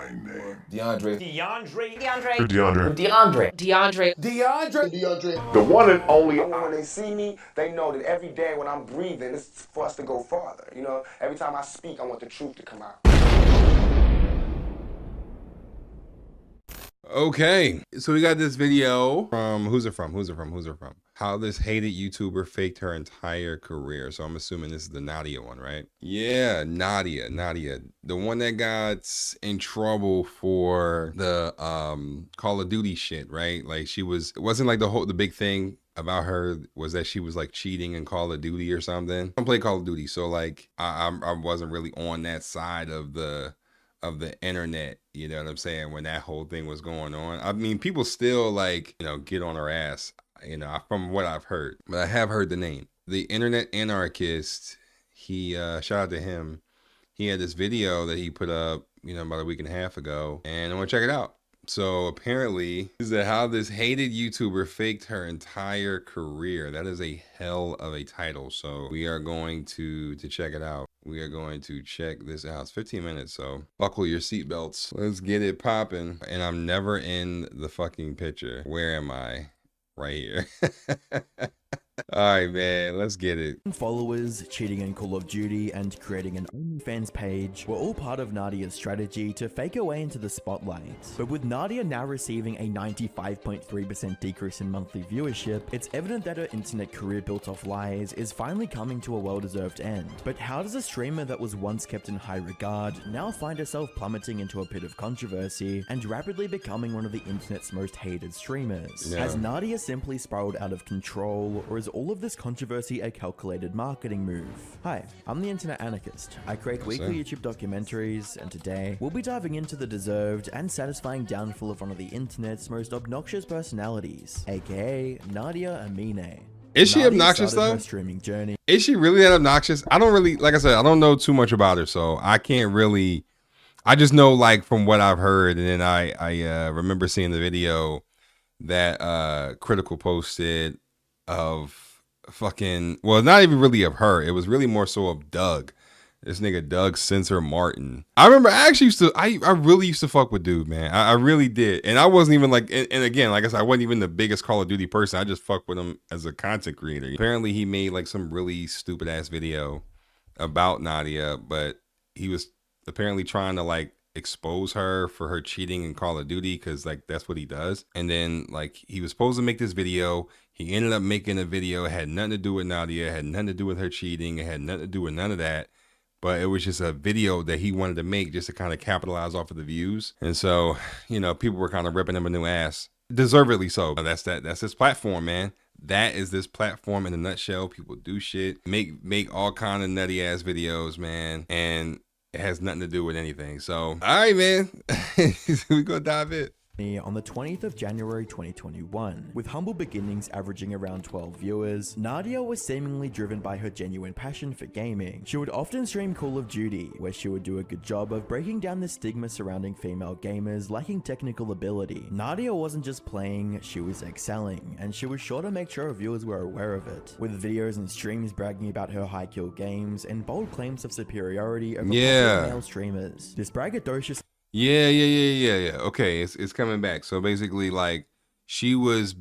my name. DeOndre. DeOndre. The one and only. When they see me, they know that every day when I'm breathing, it's for us to go farther. You know, every time I speak, I want the truth to come out. Okay, so we got this video from who's it from? How this hated YouTuber faked her entire career. So I'm assuming this is the Nadia one, right? Yeah, Nadia, the one that got in trouble for the Call of Duty shit, right? Like it wasn't like the big thing about her was that she was like cheating in Call of Duty or something. I don't play Call of Duty, so like I wasn't really on that side of the internet, you know what I'm saying, when that whole thing was going on. I mean, people still like, you know, get on her ass, you know, from what I've heard, but I have heard the name. The internet anarchist, he shout out to him. He had this video that he put up, you know, about a week and a half ago, and I want to check it out. So apparently, this is how this hated YouTuber faked her entire career. That is a hell of a title. So we are going to check it out. We are going to check this out. It's 15 minutes, so buckle your seatbelts. Let's get it popping. And I'm never in the fucking picture. Where am I? Right here. All right, man, let's get it. Followers, cheating in Call of Duty, and creating an OnlyFans page were all part of Nadia's strategy to fake her way into the spotlight. But with Nadia now receiving a 95.3% decrease in monthly viewership, it's evident that her internet career built off lies is finally coming to a well-deserved end. But how does a streamer that was once kept in high regard now find herself plummeting into a pit of controversy and rapidly becoming one of the internet's most hated streamers? Yeah. Has Nadia simply spiraled out of control, or is all of this controversy a calculated marketing move? Hi, I'm the Internet Anarchist. I create weekly YouTube documentaries, and today we'll be diving into the deserved and satisfying downfall of one of the internet's most obnoxious personalities, aka Nadia Amine. Is she Nadia obnoxious started though? her streaming journey. Is she really that obnoxious? I don't really, like I said, I don't know too much about her, so I can't really. I just know like from what I've heard, and then I remember seeing the video that Critical posted of fucking, well, not even really of her. It was really more so of Doug. This nigga Doug Sensor Martin. I remember I actually used to, I really used to fuck with dude, man. I really did. And I wasn't even like, and again, like I said, I wasn't even the biggest Call of Duty person. I just fucked with him as a content creator. Apparently he made like some really stupid ass video about Nadia, but he was apparently trying to like expose her for her cheating in Call of Duty, because like that's what he does. And then like he was supposed to make this video. He ended up making a video. It had nothing to do with Nadia. It had nothing to do with her cheating. It had nothing to do with none of that. But it was just a video that he wanted to make just to kind of capitalize off of the views. And so, you know, people were kind of ripping him a new ass. Deservedly so. That's his platform, man. That is this platform in a nutshell. People do shit. Make all kind of nutty ass videos, man. And it has nothing to do with anything. So, all right, man. We're going to dive in. On the 20th of January 2021. With humble beginnings averaging around 12 viewers, Nadia was seemingly driven by her genuine passion for gaming. She would often stream Call of Duty, where she would do a good job of breaking down the stigma surrounding female gamers lacking technical ability. Nadia wasn't just playing, she was excelling, and she was sure to make sure her viewers were aware of it, with videos and streams bragging about her high kill games and bold claims of superiority over popular male streamers. This braggadocious Yeah. Okay, it's coming back. So basically, like she was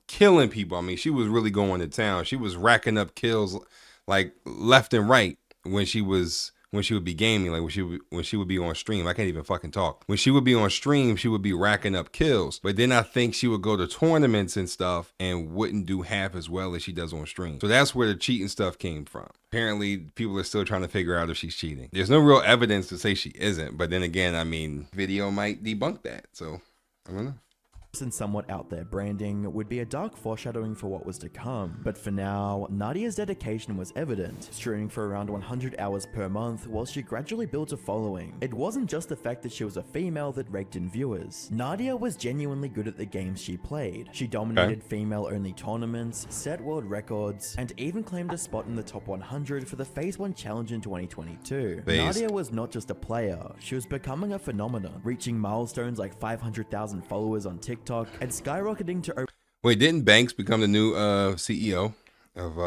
killing people. I mean, she was really going to town. She was racking up kills like left and right when she would be gaming, like when she would be on stream. I can't even fucking talk. When she would be on stream, she would be racking up kills. But then I think she would go to tournaments and stuff and wouldn't do half as well as she does on stream. So that's where the cheating stuff came from. Apparently, people are still trying to figure out if she's cheating. There's no real evidence to say she isn't. But then again, I mean, video might debunk that. So I don't know. And somewhat out there branding would be a dark foreshadowing for what was to come. But for now, Nadia's dedication was evident, streaming for around 100 hours per month while she gradually built a following. It wasn't just the fact that she was a female that raked in viewers. Nadia was genuinely good at the games she played. She dominated female-only tournaments, set world records, and even claimed a spot in the top 100 for the Phase 1 Challenge in 2022. Nadia was not just a player, she was becoming a phenomenon, reaching milestones like 500,000 followers on TikTok and skyrocketing to... Wait, didn't Banks become the new CEO of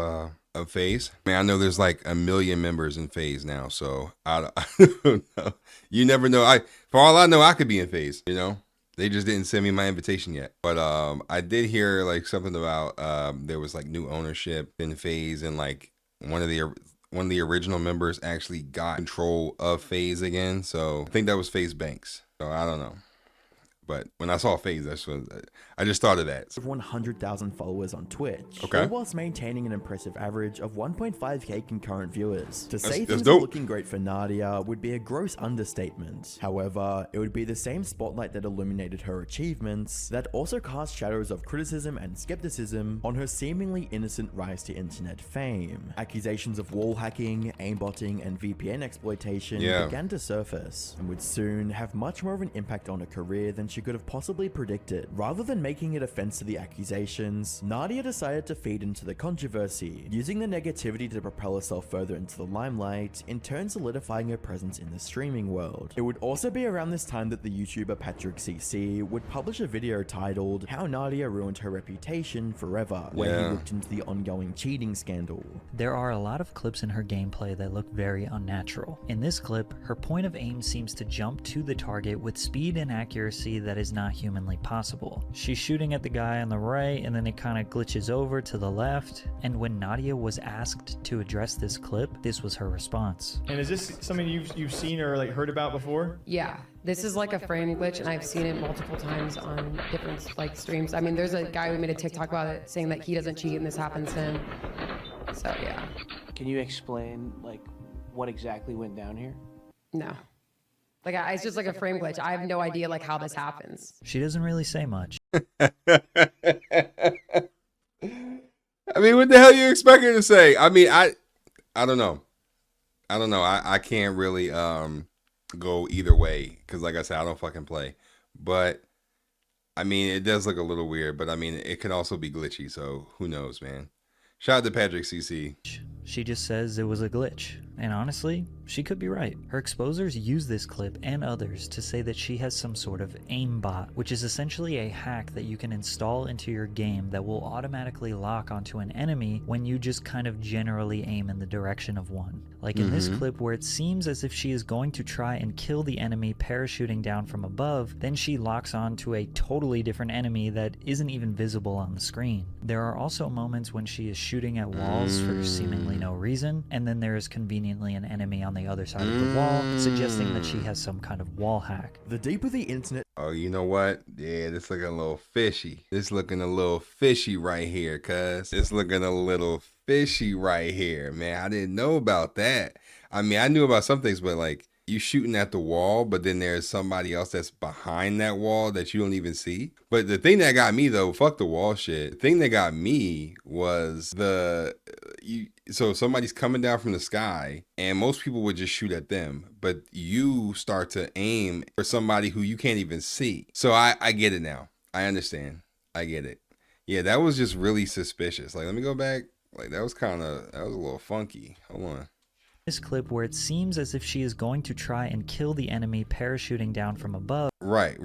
of FaZe. I mean, I know there's like 1 million members in FaZe now, so I don't know. You never know. For all I know, I could be in FaZe, you know? They just didn't send me my invitation yet. But I did hear like something about there was like new ownership in FaZe, and like one of the original members actually got control of FaZe again. So I think that was FaZe Banks. So I don't know. But when I saw FaZe, that's what I just thought of that. 100,000 followers on Twitch, Okay. all whilst maintaining an impressive average of 1.5k concurrent viewers. To say That's things dope. are looking great for Nadia would be a gross understatement. However, it would be the same spotlight that illuminated her achievements that also cast shadows of criticism and skepticism on her seemingly innocent rise to internet fame. Accusations of wall hacking, aimbotting, and VPN exploitation began to surface, and would soon have much more of an impact on her career than she could have possibly predicted. Rather than making it a fence to the accusations, Nadia decided to feed into the controversy, using the negativity to propel herself further into the limelight, in turn solidifying her presence in the streaming world. It would also be around this time that the YouTuber Patrick CC would publish a video titled "How Nadia Ruined Her Reputation Forever," where he looked into the ongoing cheating scandal. There are a lot of clips in her gameplay that look very unnatural. In this clip, her point of aim seems to jump to the target with speed and accuracy that is not humanly possible. She's shooting at the guy on the right, and then it kind of glitches over to the left, and when Nadia was asked to address this clip, this was her response. And is this something you've seen or like heard about before? Yeah, this is like a frame glitch, and I've seen it multiple times on different like streams. I mean, there's a guy who made a TikTok about it saying that he doesn't cheat and this happens to him. So yeah. Can you explain like what exactly went down here? No. Like, it's just like a frame glitch. I have no idea like how this happens. She doesn't really say much. I mean, what the hell you expect her to say? I mean, I don't know. I can't really go either way, because like I said, I don't fucking play. But I mean, it does look a little weird, but I mean, it can also be glitchy, so who knows, man. Shout out to Patrick CC. She just says it was a glitch, and honestly, she could be right. Her exposers use this clip and others to say that she has some sort of aimbot, which is essentially a hack that you can install into your game that will automatically lock onto an enemy when you just kind of generally aim in the direction of one. Like in this clip where it seems as if she is going to try and kill the enemy parachuting down from above, then she locks onto a totally different enemy that isn't even visible on the screen. There are also moments when she is shooting at walls for seemingly no reason, and then there is conveniently an enemy on the other side of the wall, suggesting that she has some kind of wall hack. The deeper the internet... Oh, you know what? Yeah, this looking a little fishy. This looking a little fishy right here, cuz. It's looking a little fishy right here, man. I didn't know about that. I mean, I knew about some things, but like, you shooting at the wall, but then there's somebody else that's behind that wall that you don't even see. But the thing that got me though, fuck the wall shit. The thing that got me was so somebody's coming down from the sky, and most people would just shoot at them, but you start to aim for somebody who you can't even see. So I get it now. I understand. I get it. Yeah, that was just really suspicious. Like, let me go back. Like, that was a little funky. Hold on. This clip where it seems as if she is going to try and kill the enemy parachuting down from above. Right.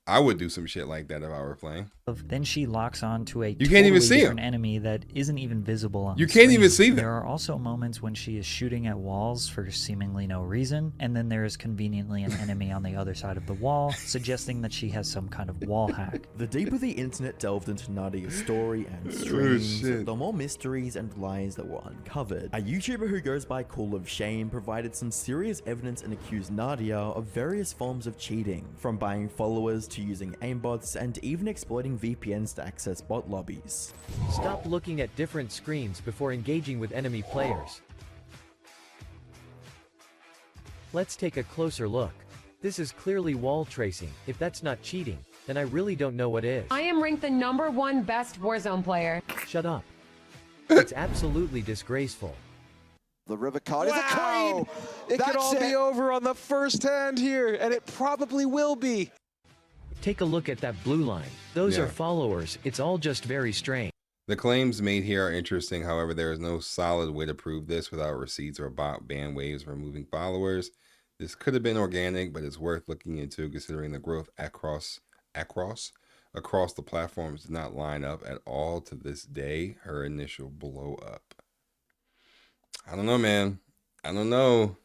I would do some shit like that if I were playing. Then she locks on to a you can't even see different him. Enemy that isn't even visible on you the can't screen. even see them. There are also moments when she is shooting at walls for seemingly no reason, and then there is conveniently an enemy on the other side of the wall, suggesting that she has some kind of wall hack. The deeper the internet delved into Nadia's story and streams, the more mysteries and lies that were uncovered. A YouTuber who goes by Call of Shame provided some serious evidence and accused Nadia of various forms of cheating, from buying followers to using aimbots and even exploiting VPNs to access bot lobbies. Stop looking at different screens before engaging with enemy players. Let's take a closer look. This is clearly wall tracing. If that's not cheating, then I really don't know what is. I am ranked the #1 best Warzone player. Shut up. It's absolutely disgraceful. The river card is a queen! It could all be over on the first hand here, and it probably will be. Take a look at that blue line. Those are followers. It's all just very strange. The claims made here are interesting. However, there is no solid way to prove this without receipts or ban waves removing followers. This could have been organic, but it's worth looking into considering the growth across the platforms did not line up at all to this day. Her initial blow up. I don't know, man. I don't know.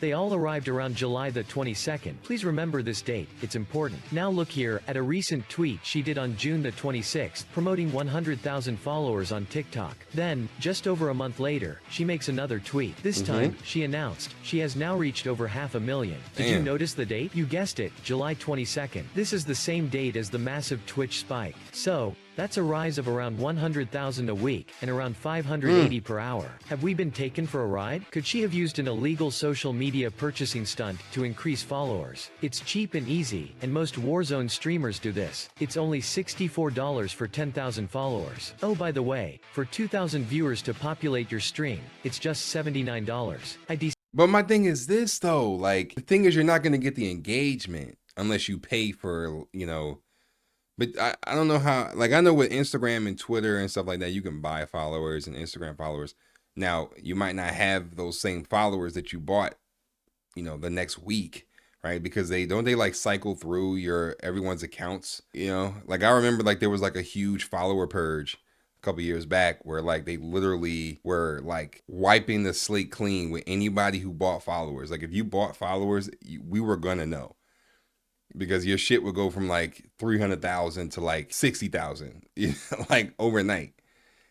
They all arrived around July the 22nd. Please remember this date, it's important. Now look here at a recent tweet she did on June the 26th, promoting 100,000 followers on TikTok. Then, just over a month later, she makes another tweet. This time, she announced she has now reached over 500,000. Did you notice the date? You guessed it, July 22nd. This is the same date as the massive Twitch spike. So, that's a rise of around 100,000 a week, and around 580 per hour. Have we been taken for a ride? Could she have used an illegal social media purchasing stunt to increase followers? It's cheap and easy, and most Warzone streamers do this. It's only $64 for 10,000 followers. Oh, by the way, for 2,000 viewers to populate your stream, it's just $79. But my thing is this, though. Like, the thing is, you're not going to get the engagement unless you pay for, you know. But I don't know how, like, I know with Instagram and Twitter and stuff like that, you can buy followers and Instagram followers. Now, you might not have those same followers that you bought, you know, the next week, right? Because they like cycle through everyone's accounts, you know? Like, I remember, like, there was like a huge follower purge a couple years back where, like, they literally were like wiping the slate clean with anybody who bought followers. Like, if you bought followers, we were gonna know. Because your shit would go from like 300,000 to like 60,000, like overnight.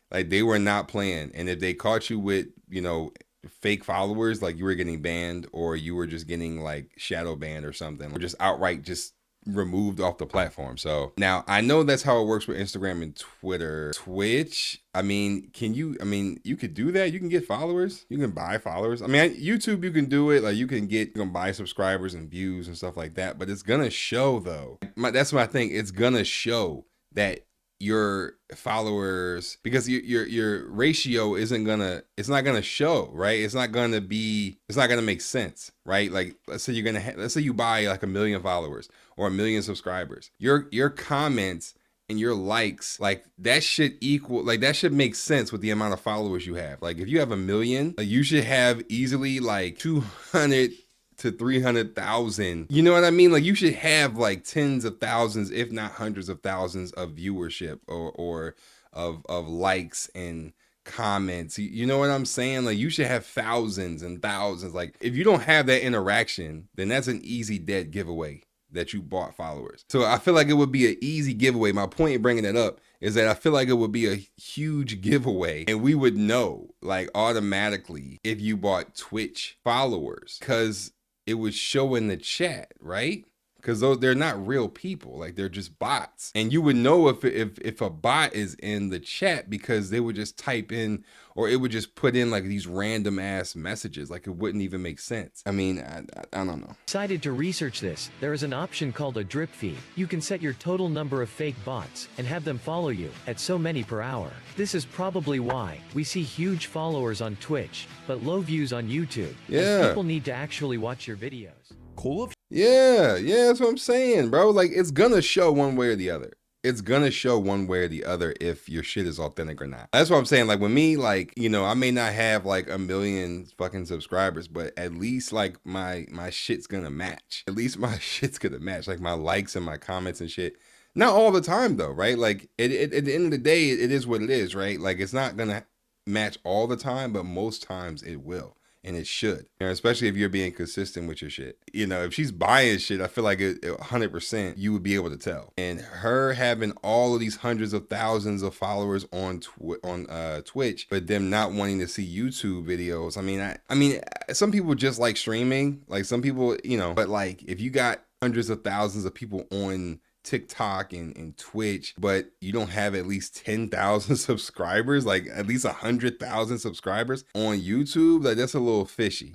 Like, they were not playing. And if they caught you with, you know, fake followers, like, you were getting banned, or you were just getting like shadow banned or something, or just outright just removed off the platform. So now I know that's how it works with Instagram and Twitter. Twitch, I mean, you could do that. You can get followers. You can buy followers. I mean, YouTube, you can do it. Like, you can buy subscribers and views and stuff like that. But it's gonna show, though. That's my thing. It's gonna show that your followers, because your ratio it's not gonna show, right? It's not gonna make sense, right? Like, let's say you buy like 1 million followers or 1 million subscribers. Your comments and your likes, like, that should make sense with the amount of followers you have. Like, if you have 1 million, like, you should have easily like 200 to 300,000. You know what I mean? Like, you should have like tens of thousands, if not hundreds of thousands of viewership or of likes and comments. You know what I'm saying? Like, you should have thousands and thousands. Like, if you don't have that interaction, then that's an easy dead giveaway that you bought followers. So I feel like it would be an easy giveaway. My point in bringing it up is that I feel like it would be a huge giveaway, and we would know, like, automatically if you bought Twitch followers, because it would show in the chat, right? Because they're not real people, like, they're just bots. And you would know if a bot is in the chat, because they would just type in, or it would just put in like these random ass messages. Like, it wouldn't even make sense. I mean, I don't know. Decided to research this. There is an option called a drip feed. You can set your total number of fake bots and have them follow you at so many per hour. This is probably why we see huge followers on Twitch, but low views on YouTube. Yeah. People need to actually watch your videos. Yeah, that's what I'm saying, bro. Like, it's gonna show one way or the other. It's gonna show one way or the other if your shit is authentic or not. That's what I'm saying. Like, with me, like, you know, I may not have like 1 million fucking subscribers, but at least like my shit's gonna match. At least my shit's gonna match. Like, my likes and my comments and shit. Not all the time though, right? Like, at the end of the day, it is what it is, right? Like, it's not gonna match all the time, but most times it will. And it should, you know, especially if you're being consistent with your shit. You know, if she's buying shit, I feel like 100% you would be able to tell. And her having all of these hundreds of thousands of followers on Twitch, but them not wanting to see YouTube videos. I mean, some people just like streaming. Like, some people, you know, but like, if you got hundreds of thousands of people on TikTok and Twitch, but you don't have at least 10,000 subscribers, like at least 100,000 subscribers on YouTube, like, that's a little fishy.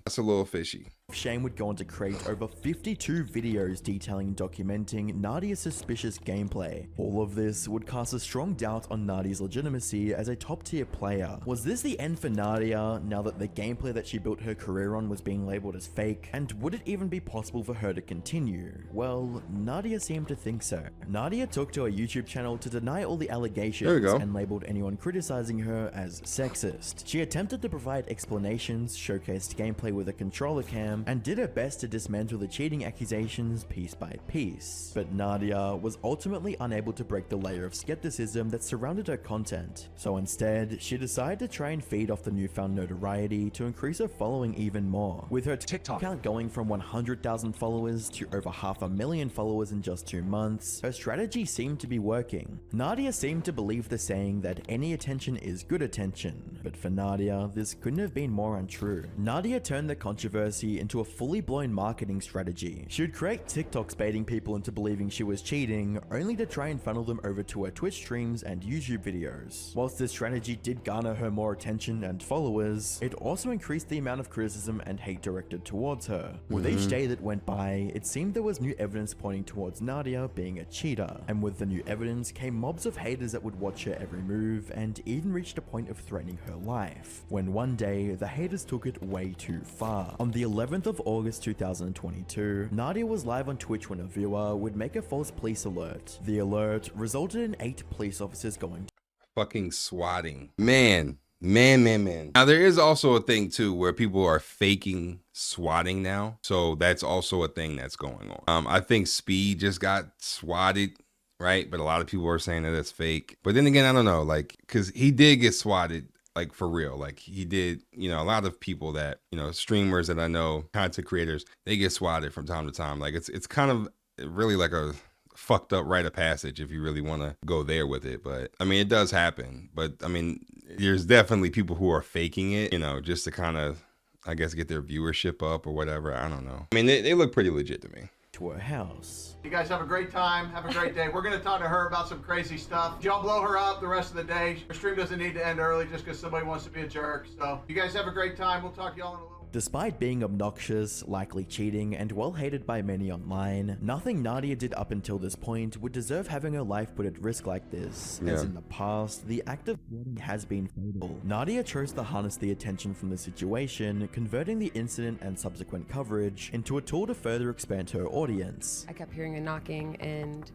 Shane would go on to create over 52 videos detailing and documenting Nadia's suspicious gameplay. All of this would cast a strong doubt on Nadia's legitimacy as a top-tier player. Was this the end for Nadia now that the gameplay that she built her career on was being labeled as fake? And would it even be possible for her to continue? Well, Nadia seemed to think so. Nadia took to her YouTube channel to deny all the allegations and labeled anyone criticizing her as sexist. She attempted to provide explanations, showcased gameplay with a controller cam, Instagram and did her best to dismantle the cheating accusations piece by piece. But Nadia was ultimately unable to break the layer of skepticism that surrounded her content. So instead, she decided to try and feed off the newfound notoriety to increase her following even more, with her TikTok account going from 100,000 followers to over 500,000 followers in just 2 months. Her strategy seemed to be working. Nadia seemed to believe the saying that any attention is good attention, but for Nadia, this couldn't have been more untrue. Nadia turned the controversy into a fully blown marketing strategy. She would create TikToks baiting people into believing she was cheating, only to try and funnel them over to her Twitch streams and YouTube videos. Whilst this strategy did garner her more attention and followers, it also increased the amount of criticism and hate directed towards her. With each day that went by, it seemed there was new evidence pointing towards Nadia being a cheater, and with the new evidence came mobs of haters that would watch her every move and even reached a point of threatening her life, when one day the haters took it way too far. On the 11th of August 2022, Nadia was live on Twitch when a viewer would make a false police alert. The alert resulted in 8 police officers going fucking swatting. Man. Now there is also a thing too where people are faking swatting now. So that's also a thing that's going on. I think Speed just got swatted, right? But a lot of people are saying that it's fake. But then again, I don't know, like, cause he did get swatted, like for real. Like he did, you know, a lot of people that, you know, streamers that I know, content creators, they get swatted from time to time. Like it's kind of really like a fucked up rite of passage if you really want to go there with it. But I mean, it does happen. But I mean, there's definitely people who are faking it, you know, just to kind of, I guess, get their viewership up or whatever. I don't know. I mean, they look pretty legit to me. to her house. You guys have a great time. Have a great day. We're going to talk to her about some crazy stuff. Y'all blow her up the rest of the day. Her stream doesn't need to end early just because somebody wants to be a jerk. So you guys have a great time. We'll talk to y'all in a little. Despite being obnoxious, likely cheating, and well hated by many online, nothing Nadia did up until this point would deserve having her life put at risk like this. As in the past, the act of SWATting has been fatal. Nadia chose to harness the attention from the situation, converting the incident and subsequent coverage into a tool to further expand her audience. I kept hearing a knocking and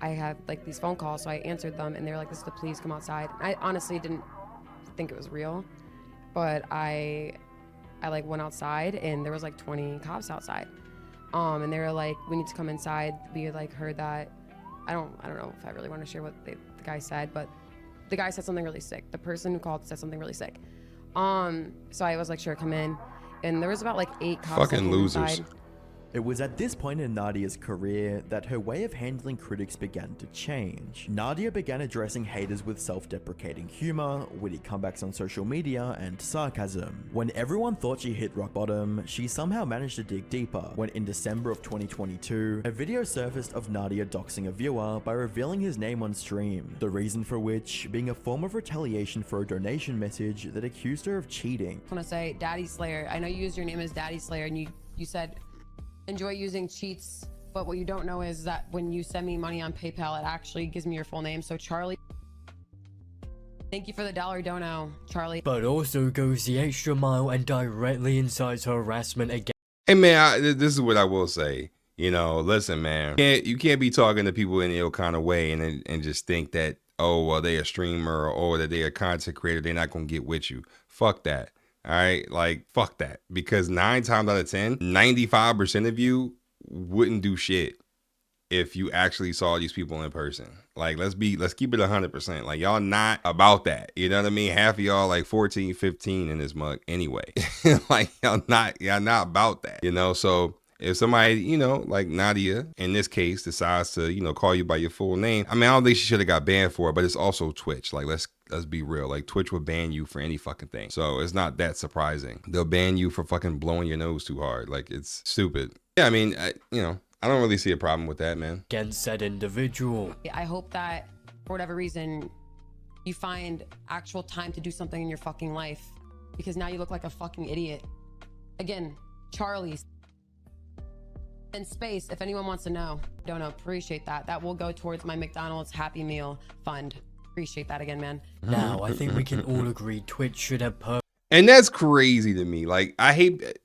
I had like these phone calls, so I answered them and they were like, "This is the police, come outside." I honestly didn't think it was real, but I like went outside and there was like 20 cops outside. And they were like, "We need to come inside." We like heard that. I don't know if I really want to share what the guy said, but the guy said something really sick. The person who called said something really sick. So I was like, "Sure, come in." And there was about like 8 cops. Fucking losers. Inside. It was at this point in Nadia's career that her way of handling critics began to change. Nadia began addressing haters with self-deprecating humor, witty comebacks on social media, and sarcasm. When everyone thought she hit rock bottom, she somehow managed to dig deeper, when in December of 2022, a video surfaced of Nadia doxing a viewer by revealing his name on stream, the reason for which being a form of retaliation for a donation message that accused her of cheating. I want to say, Daddy Slayer, I know you used your name as Daddy Slayer, and you said, "Enjoy using cheats," but what you don't know is that when you send me money on PayPal, it actually gives me your full name. So Charlie, thank you for the $1 dono, Charlie. But also goes the extra mile and directly incites harassment again. Hey man, this is what I will say. You know, listen, man, you can't be talking to people in ill kind of way and just think that, oh, well, they a streamer or that they a content creator, they're not gonna get with you. Fuck that. All right, like fuck that, because 9 times out of 10, 95% of you wouldn't do shit if you actually saw these people in person. Like, let's keep it 100%. Like, y'all not about that. You know what I mean? Half of y'all like 14, 15 in this mug anyway. Like, y'all not about that. You know, so if somebody, you know, like Nadia, in this case, decides to, you know, call you by your full name, I mean, I don't think she should have got banned for it, but it's also Twitch. Like, let's be real. Like, Twitch would ban you for any fucking thing. So it's not that surprising. They'll ban you for fucking blowing your nose too hard. Like, it's stupid. Yeah, I mean, you know, I don't really see a problem with that, man. Against said individual. I hope that for whatever reason, you find actual time to do something in your fucking life, because now you look like a fucking idiot. Again, Charlie. And space, if anyone wants to know. Don't know, appreciate that. That will go towards my McDonald's Happy Meal fund. Appreciate that again, man. Now, I think we can all agree Twitch should have And that's crazy to me. Like, I hate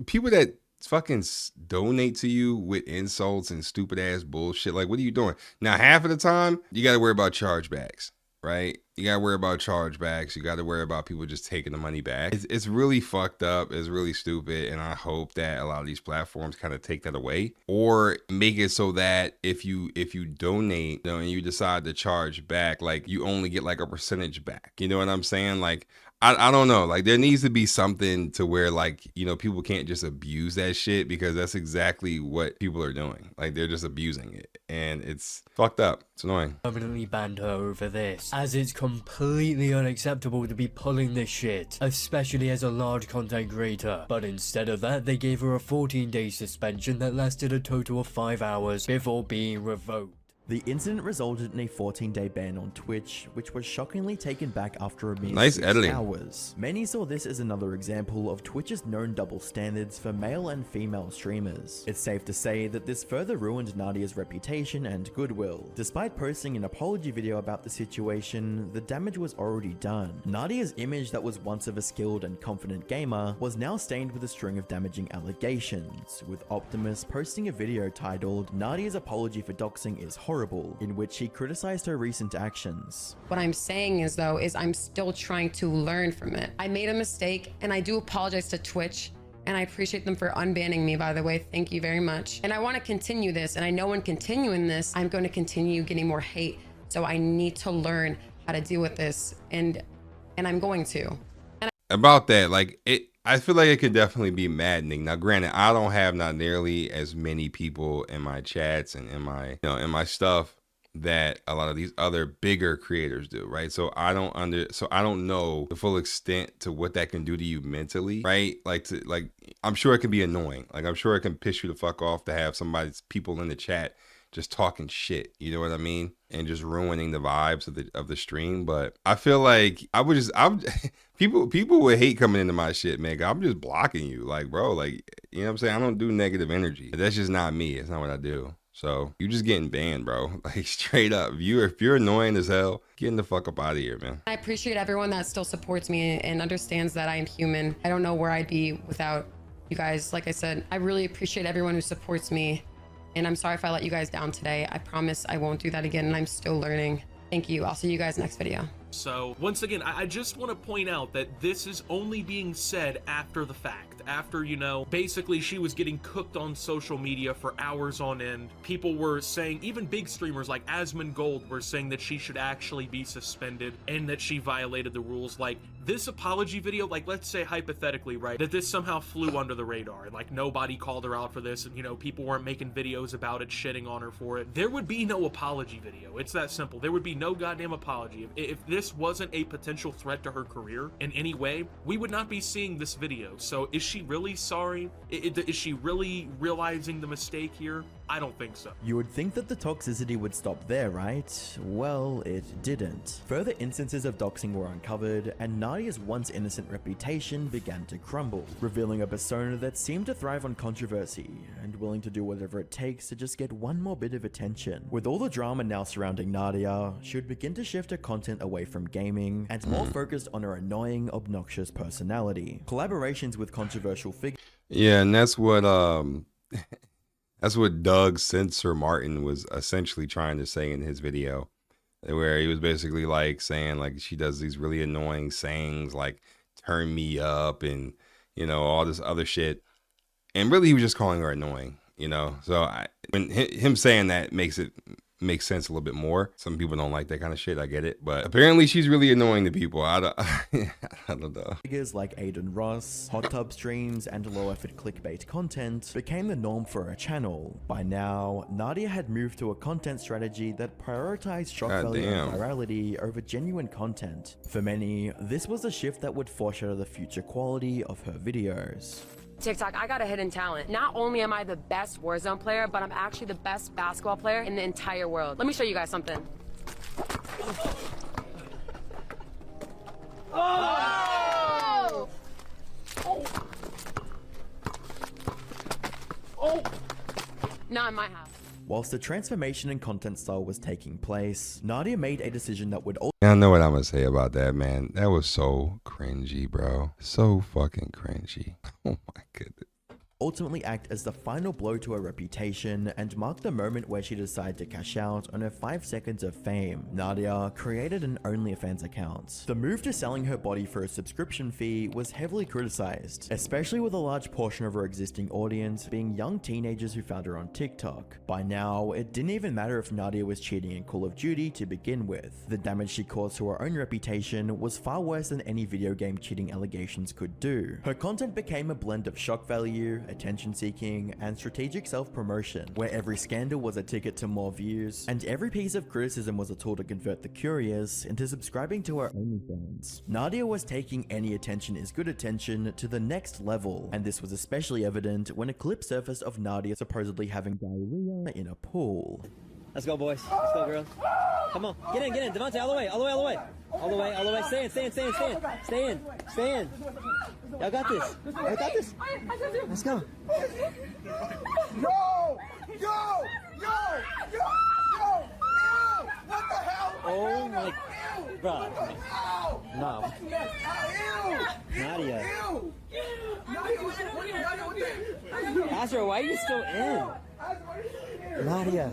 people that fucking donate to you with insults and stupid ass bullshit. Like, what are you doing? Now, half of the time, you got to worry about chargebacks. right? You gotta worry about chargebacks. You gotta worry about people just taking the money back. It's really fucked up. It's really stupid. And I hope that a lot of these platforms kind of take that away, or make it so that if you donate, you know, and you decide to charge back, like you only get like a percentage back. You know what I'm saying? Like, I don't know, like there needs to be something to where, like, you know, people can't just abuse that shit, because that's exactly what people are doing. Like, they're just abusing it, and it's fucked up. It's annoying. Permanently banned her over this, as it's completely unacceptable to be pulling this shit, especially as a large content creator. But instead of that, they gave her a 14-day suspension that lasted a total of 5 hours before being revoked. The incident resulted in a 14-day ban on Twitch, which was shockingly taken back after a mere Nice 6 editing. hours. Many saw this as another example of Twitch's known double standards for male and female streamers. It's safe to say that this further ruined Nadia's reputation and goodwill. Despite posting an apology video about the situation, the damage was already done. Nadia's image that was once of a skilled and confident gamer was now stained with a string of damaging allegations, with Optimus posting a video titled "Nadia's apology for doxing is horrible," in which he criticized her recent actions. What I'm saying is, though, is I'm still trying to learn from it. I made a mistake, and I do apologize to Twitch, and I appreciate them for unbanning me, by the way. Thank you very much. And I want to continue this, and I know in continuing this, I'm going to continue getting more hate. So I need to learn how to deal with this, and I'm going to. About that, like, I feel like it could definitely be maddening. Now, granted, I don't have not nearly as many people in my chats and in my, you know, in my stuff that a lot of these other bigger creators do, right? So I don't know the full extent to what that can do to you mentally, right? Like, I'm sure it can be annoying. Like, I'm sure it can piss you the fuck off to have people in the chat just talking shit, you know what I mean? And just ruining the vibes of the stream. But I feel like people would hate coming into my shit, man. I'm just blocking you. Like, bro, like, you know what I'm saying? I don't do negative energy. That's just not me. It's not what I do. So you just getting banned, bro. Like, straight up. If you're annoying as hell, getting the fuck up out of here, man. I appreciate everyone that still supports me and understands that I am human. I don't know where I'd be without you guys. Like I said, I really appreciate everyone who supports me. And I'm sorry if I let you guys down today. I promise I won't do that again, and I'm still learning. Thank you. I'll see you guys next video. So once again, I just want to point out that this is only being said after the fact. After, you know, basically she was getting cooked on social media for hours on end. People were saying, even big streamers like Asmongold were saying that she should actually be suspended and that she violated the rules. Like, this apology video, like, let's say hypothetically, right, that this somehow flew under the radar. Like, nobody called her out for this, and, you know, people weren't making videos about it, shitting on her for it. There would be no apology video. It's that simple. There would be no goddamn apology. If this wasn't a potential threat to her career in any way, we would not be seeing this video. So is she really sorry? Is she really realizing the mistake here? I don't think so. You would think that the toxicity would stop there, right? Well, it didn't. Further instances of doxing were uncovered, and Nadia's once innocent reputation began to crumble, revealing a persona that seemed to thrive on controversy and willing to do whatever it takes to just get one more bit of attention. With all the drama now surrounding Nadia, she would begin to shift her content away from gaming and more focused on her annoying, obnoxious personality. Collaborations with controversial figures. Yeah, and that's what that's what Doug Censor Martin was essentially trying to say in his video, where he was basically like saying, like, she does these really annoying sayings like "turn me up" and, you know, all this other shit, and really he was just calling her annoying, you know. So when him saying that makes sense a little bit more. Some people don't like that kind of shit, I get it, but apparently she's really annoying to people. I don't know. Figures like Aiden Ross, hot tub streams, and low-effort clickbait content became the norm for her channel. By now, Nadia had moved to a content strategy that prioritized shock value and virality over genuine content. For many, this was a shift that would foreshadow the future quality of her videos. TikTok, I got a hidden talent. Not only am I the best Warzone player, but I'm actually the best basketball player in the entire world. Let me show you guys something. Oh! Oh! Not in my house. Whilst the transformation in content style was taking place, Nadia made a decision that would I know what I'm gonna say about that, man. That was so cringy, bro. So fucking cringy. Oh my goodness. ultimately act as the final blow to her reputation and mark the moment where she decided to cash out on her 5 seconds of fame. Nadia created an OnlyFans account. The move to selling her body for a subscription fee was heavily criticized, especially with a large portion of her existing audience being young teenagers who found her on TikTok. By now, it didn't even matter if Nadia was cheating in Call of Duty to begin with. The damage she caused to her own reputation was far worse than any video game cheating allegations could do. Her content became a blend of shock value, attention seeking, and strategic self-promotion, where every scandal was a ticket to more views, and every piece of criticism was a tool to convert the curious into subscribing to her OnlyFans. Nadia was taking any attention is good attention to the next level, and this was especially evident when a clip surfaced of Nadia supposedly having diarrhea in a pool. Let's go, boys. Let's go, girls. Come on. Get in. Devontae, all the way. All the way. Stay in. Y'all got this. Let's go. Yo! What the hell? Oh my... Bro. No. Nadia. Azra, why are you still in? Nadia.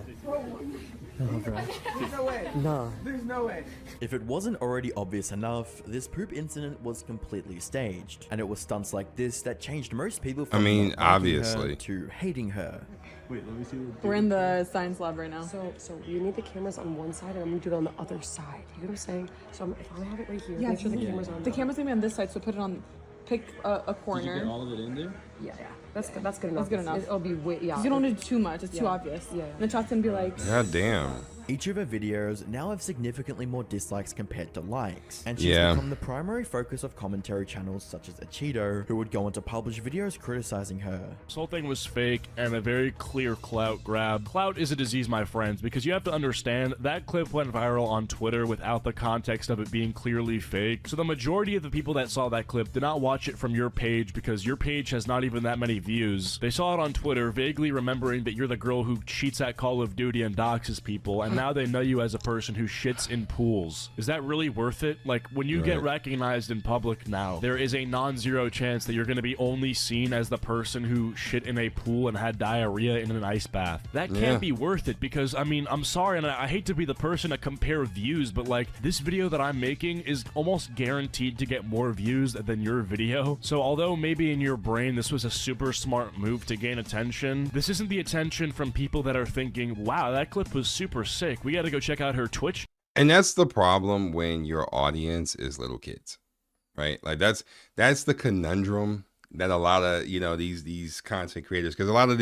No, bro. There's no way. No. There's no way. If it wasn't already obvious enough, this poop incident was completely staged, and it was stunts like this that changed most people from not liking obviously, her to hating her. Wait, let me see. We're in the science lab right now. So you need the cameras on one side, and I'm gonna do it on the other side. You know what I'm saying? So if I have it right here, make sure the camera's on. The camera's gonna be on this side, so put it on. Pick a corner. Did you get all of it in there? Yeah. That's good enough. That's good enough. It'll be way, yeah. 'Cause you don't need too much. It's too obvious. Yeah. And the chat's gonna be like. God damn. Each of her videos now have significantly more dislikes compared to likes, and she's become the primary focus of commentary channels such as Cheeto, who would go on to publish videos criticizing her. This whole thing was fake and a very clear clout grab. Clout is a disease, my friends, because you have to understand that clip went viral on Twitter without the context of it being clearly fake. So the majority of the people that saw that clip did not watch it from your page because your page has not even that many views. They saw it on Twitter, vaguely remembering that you're the girl who cheats at Call of Duty and doxes people, and now they know you as a person who shits in pools. Is that really worth it? Like, when you get recognized in public now, there is a non-zero chance that you're going to be only seen as the person who shit in a pool and had diarrhea in an ice bath. That can't be worth it because, I mean, I'm sorry, and I hate to be the person to compare views, but like, this video that I'm making is almost guaranteed to get more views than your video. So although maybe in your brain this was a super smart move to gain attention, this isn't the attention from people that are thinking, wow, that clip was super sick. We gotta go check out her Twitch. And that's the problem when your audience is little kids, right? Like that's the conundrum that a lot of, you know, these content creators, because a lot of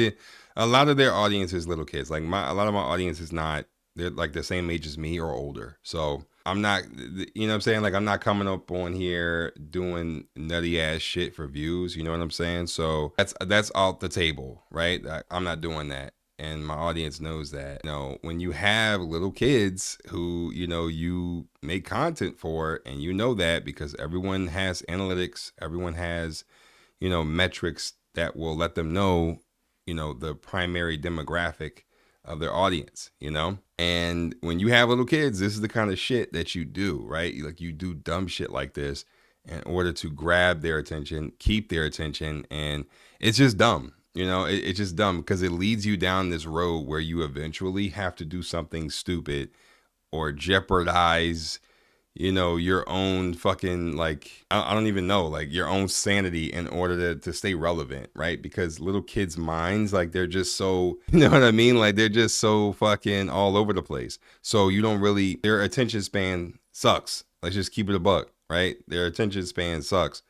their audience is little kids. Like a lot of my audience is not, they're like the same age as me or older. So I'm not, you know what I'm saying? Like, I'm not coming up on here doing nutty ass shit for views. You know what I'm saying? So that's off the table, right? I'm not doing that. And my audience knows that. You know, when you have little kids who, you know, you make content for, and you know that because everyone has analytics, everyone has, you know, metrics that will let them know, you know, the primary demographic of their audience, you know? And when you have little kids, this is the kind of shit that you do, right? Like, you do dumb shit like this in order to grab their attention, keep their attention, and it's just dumb. You know, it's just dumb because it leads you down this road where you eventually have to do something stupid or jeopardize, you know, your own fucking, like, I don't even know, like your own sanity in order to stay relevant, right? Because little kids' minds, like, they're just so, you know what I mean? Like, they're just so fucking all over the place. So you don't really, their attention span sucks. Let's just keep it a buck, right? Their attention span sucks.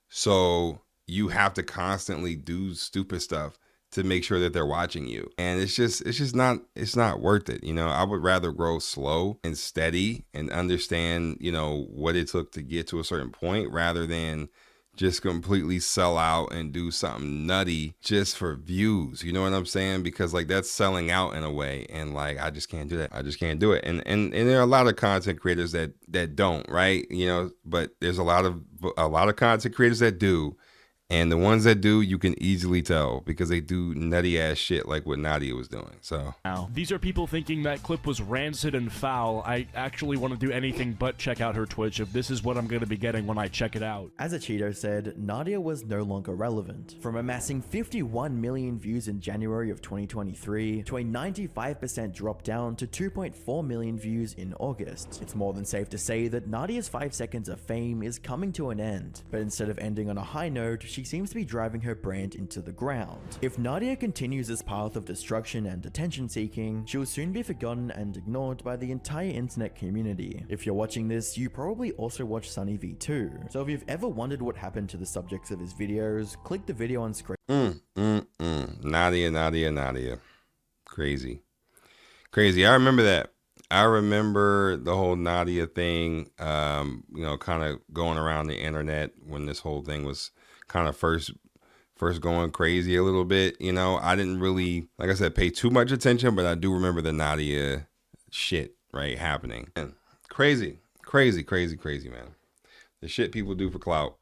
So you have to constantly do stupid stuff to make sure that they're watching you. And it's not worth it. You know, I would rather grow slow and steady and understand, you know, what it took to get to a certain point rather than just completely sell out and do something nutty just for views. You know what I'm saying? Because, like, that's selling out in a way. And, like, I just can't do that. I just can't do it. And there are a lot of content creators that don't, right? You know, but there's a lot of content creators that do. And the ones that do, you can easily tell because they do nutty ass shit like what Nadia was doing. So these are people thinking that clip was rancid and foul. I actually want to do anything but check out her Twitch if this is what I'm going to be getting when I check it out. As a Cheeto said, Nadia was no longer relevant. From amassing 51 million views in January of 2023 to a 95% drop down to 2.4 million views in August. It's more than safe to say that Nadia's 5 seconds of fame is coming to an end, but instead of ending on a high note, she seems to be driving her brand into the ground. If Nadia continues this path of destruction and attention seeking, she will soon be forgotten and ignored by the entire internet community. If you're watching this, you probably also watch Sunny V2. So if you've ever wondered what happened to the subjects of his videos, click the video on screen. Nadia. Crazy. I remember that. I remember the whole Nadia thing, you know, kind of going around the internet when this whole thing was kind of first going crazy a little bit. You know, I didn't really, like I said, pay too much attention, but I do remember the Nadia shit, right, happening. And crazy, man. The shit people do for clout.